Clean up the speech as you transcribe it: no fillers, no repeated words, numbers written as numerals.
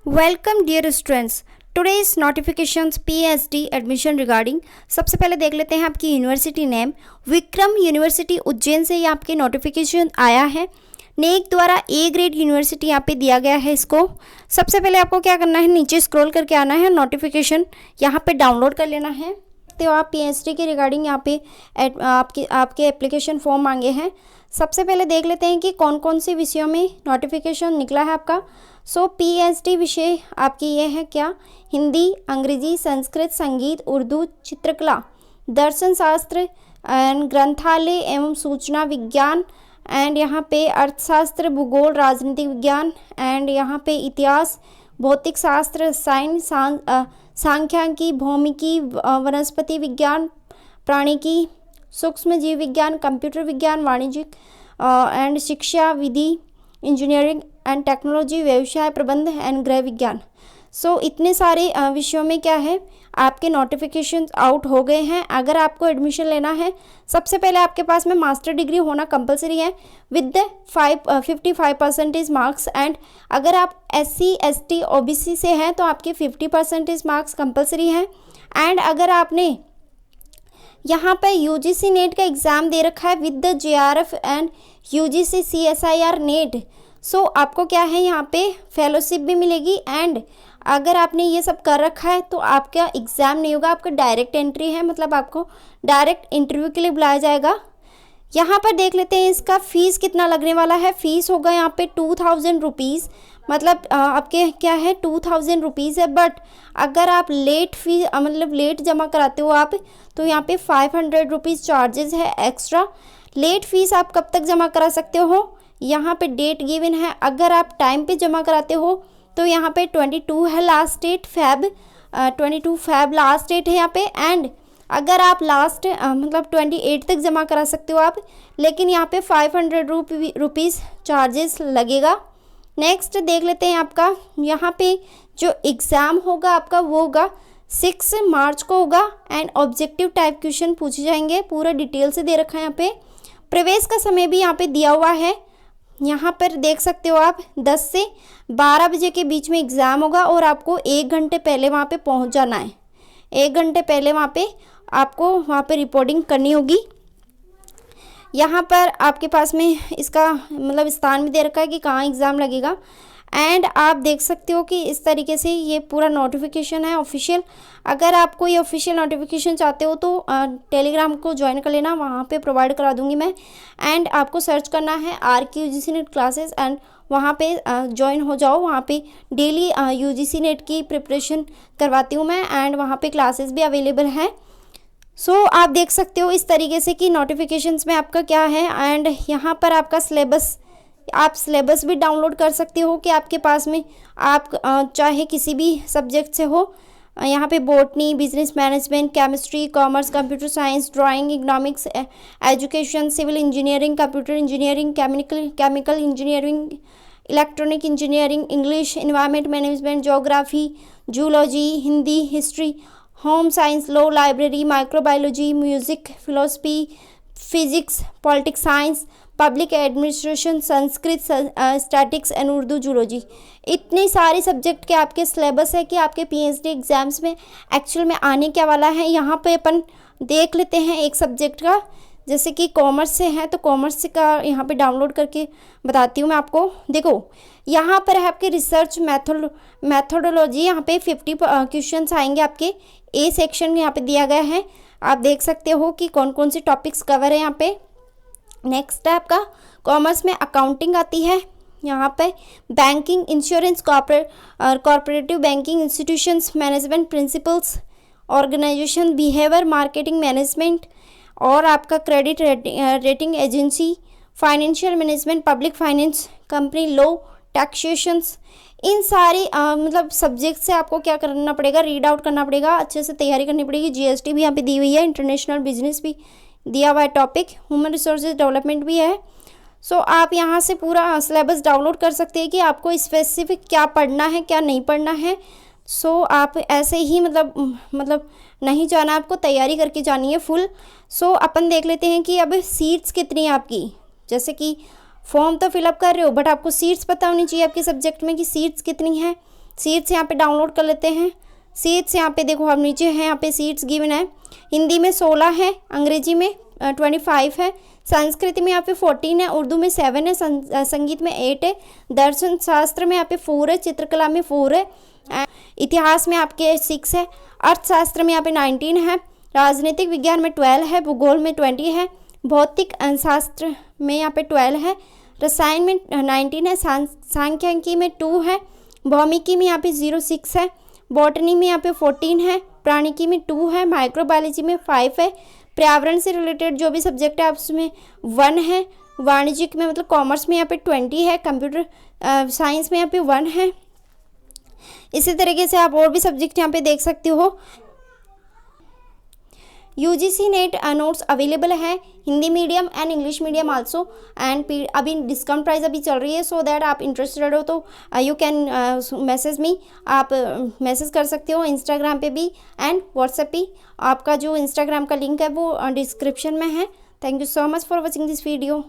Welcome dear students. Today's notifications PhD admission regarding. सबसे पहले देख लेते हैं आपकी university name. Vikram university Ujjain से ये आपके नोटिफिकेशन आया है। नेक द्वारा ए ग्रेड यूनिवर्सिटी यहाँ पे दिया गया है इसको। सबसे पहले आपको क्या करना है, नीचे स्क्रॉल करके आना है, नोटिफिकेशन यहाँ पे डाउनलोड कर लेना है। तो आप पीएचडी के रिगार्डिंग यहाँ पे आपके एप्लीकेशन फॉर्म मांगे हैं। सबसे पहले देख लेते हैं कि कौन कौन से विषयों में नोटिफिकेशन निकला है आपका। पीएचडी विषय आपकी ये है क्या, हिंदी, अंग्रेजी, संस्कृत, संगीत, उर्दू, चित्रकला, दर्शन शास्त्र एंड ग्रंथालय एवं सूचना विज्ञान, एंड यहाँ पे अर्थशास्त्र, भूगोल, राजनीतिक विज्ञान, एंड यहाँ पे इतिहास, भौतिक शास्त्र, साइंस, सांख्यिकी, भौमिकी, वनस्पति विज्ञान, प्राणिकी, सूक्ष्म जीव विज्ञान, कंप्यूटर विज्ञान, वाणिज्यिक एंड शिक्षा, विधि, इंजीनियरिंग एंड टेक्नोलॉजी, व्यवसाय प्रबंध एंड गृह विज्ञान। इतने सारे विषयों में क्या है, आपके नोटिफिकेशन आउट हो गए हैं। अगर आपको एडमिशन लेना है, सबसे पहले आपके पास में मास्टर डिग्री होना कंपलसरी है विद द 55% मार्क्स। एंड अगर आप SC ST OBC से हैं तो आपके 50% मार्क्स कंपलसरी हैं। एंड अगर आपने यहाँ पर UGC नेट का एग्ज़ाम दे रखा है with the JRF and UGC CSIR net, आपको क्या है यहाँ पे फेलोशिप भी मिलेगी। एंड अगर आपने ये सब कर रखा है तो आपका एग्ज़ाम नहीं होगा, आपका डायरेक्ट एंट्री है, मतलब आपको डायरेक्ट इंटरव्यू के लिए बुलाया जाएगा। यहाँ पर देख लेते हैं इसका फ़ीस कितना लगने वाला है। फ़ीस होगा यहाँ पे 2000 रुपीज़, मतलब आपके क्या है 2000 रुपीज़ है। बट अगर आप लेट जमा कराते हो आप, तो यहाँ पे 500 रुपीज़ चार्जेस है एक्स्ट्रा। लेट फीस आप कब तक जमा करा सकते हो, यहाँ पे डेट गिवन है। अगर आप टाइम पे जमा कराते हो तो यहाँ पे 22 है last date, 22 Feb last date है यहाँ पे। एंड अगर आप लास्ट 28 तक जमा करा सकते हो आप, लेकिन यहाँ पे 500 रुपीज़ चार्जेस लगेगा। नेक्स्ट देख लेते हैं आपका यहाँ पे जो एग्ज़ाम होगा आपका वो होगा 6 मार्च को होगा। एंड ऑब्जेक्टिव टाइप क्वेश्चन पूछे जाएंगे, पूरा डिटेल से दे रखा है यहाँ पे। प्रवेश का समय भी यहाँ पे दिया हुआ है, यहाँ पर देख सकते हो आप 10 से 12 बजे के बीच में एग्ज़ाम होगा और आपको 1 घंटे पहले वहाँ पे पहुँच जाना है। 1 घंटे पहले वहाँ पे आपको रिपोर्टिंग करनी होगी। यहाँ पर आपके पास में इसका स्थान भी दे रखा है कि कहाँ एग्ज़ाम लगेगा। एंड आप देख सकते हो कि इस तरीके से ये पूरा नोटिफिकेशन है ऑफिशियल। अगर आपको ये ऑफिशियल नोटिफिकेशन चाहते हो तो टेलीग्राम को ज्वाइन कर लेना, वहाँ पे प्रोवाइड करा दूँगी मैं। एंड आपको सर्च करना है RK UGC net classes and वहाँ पे ज्वाइन हो जाओ। वहाँ पे डेली UGC नेट की प्रिपरेशन करवाती हूँ मैं, एंड वहाँ पे क्लासेस भी अवेलेबल हैं। आप देख सकते हो इस तरीके से कि नोटिफिकेशंस में आपका क्या है। एंड यहाँ पर आपका सिलेबस, आप सिलेबस भी डाउनलोड कर सकते हो कि आपके पास में आप चाहे किसी भी सब्जेक्ट से हो। यहाँ पे botany, business management, chemistry, commerce, computer science, drawing, economics, education, civil engineering, computer engineering, chemical engineering, electronic engineering, English, environment management, geography, zoology, Hindi, history, home science, law, library, microbiology, music, philosophy, physics, politics science, public administration, Sanskrit, statics and Urdu, zoology. इतने सारे subject के आपके syllabus है कि आपके PhD exams में actual में आने क्या वाला है। यहाँ पे अपन देख लेते हैं एक सब्जेक्ट का, जैसे कि कॉमर्स से है तो कॉमर्स का यहाँ पे डाउनलोड करके बताती हूँ मैं आपको। देखो यहाँ पर है आपके रिसर्च मैथोडोलॉजी, यहाँ पे 50 क्वेश्चंस आएंगे आपके। ए सेक्शन में यहाँ पे दिया गया है, आप देख सकते हो कि कौन कौन से टॉपिक्स कवर है यहाँ पे। नेक्स्ट है आपका कॉमर्स में अकाउंटिंग आती है, यहाँ पे banking, insurance, cooperative banking, institutions, management principles, organisation, behaviour, marketing management, और आपका credit rating agency, financial management, public finance, company law, taxations. इन सारे सब्जेक्ट से आपको क्या करना पड़ेगा, रीड आउट करना पड़ेगा, अच्छे से तैयारी करनी पड़ेगी। GST भी यहाँ पे दी हुई है, इंटरनेशनल बिजनेस भी दिया हुआ है टॉपिक, ह्यूमन रिसोर्सेज डेवलपमेंट भी है। आप यहाँ से पूरा सिलेबस डाउनलोड कर सकते हैं कि आपको स्पेसिफिक क्या पढ़ना है क्या नहीं पढ़ना है। आप ऐसे ही नहीं जाना, आपको तैयारी करके जानी है फुल। अपन देख लेते हैं कि अब सीट्स कितनी है आपकी। जैसे कि फॉर्म तो फिलअप कर रहे हो बट आपको सीट्स पता होनी चाहिए आपके सब्जेक्ट में कि सीट्स कितनी हैं। सीट्स यहाँ पे डाउनलोड कर लेते हैं। सीट्स यहाँ पे देखो हम नीचे हैं, यहाँ पे सीट्स गिवन है। हिंदी में 16 है, अंग्रेजी में 25 है, संस्कृत में यहाँ पे 14 है, उर्दू में 7 है, संगीत में 8 है, दर्शन शास्त्र में यहाँ पे 4 है, चित्रकला में 4 है, इतिहास में आपके 6 है, अर्थशास्त्र में यहाँ पे 19 है, राजनीतिक विज्ञान में 12 है, भूगोल में 20 है, भौतिक शास्त्र में यहाँ पे 12 है, रसायन में 19 है, सांख्यिकी में 2 है, भौमिकी में यहाँ पे 06 है, बॉटनी में यहाँ पे 14 है, प्राणिकी में 2 है, माइक्रोबायोलॉजी में 5 है, पर्यावरण से रिलेटेड जो भी सब्जेक्ट है उसमें 1 है, वाणिज्यिक में मतलब कॉमर्स में यहाँ पे 20 है, कंप्यूटर साइंस में यहाँ पे 1 है। इसी तरीके से आप और भी सब्जेक्ट यहाँ पे देख सकते हो। यूजीसी नेट नोट्स अवेलेबल है Hindi medium and English medium also and अभी डिस्काउंट प्राइस अभी चल रही है, सो दैट आप इंटरेस्टेड हो तो यू कैन मैसेज मी, आप मैसेज कर सकते हो इंस्टाग्राम पे भी एंड व्हाट्सएप पे। आपका जो इंस्टाग्राम का लिंक है वो डिस्क्रिप्शन में है। Thank you so much for watching this video.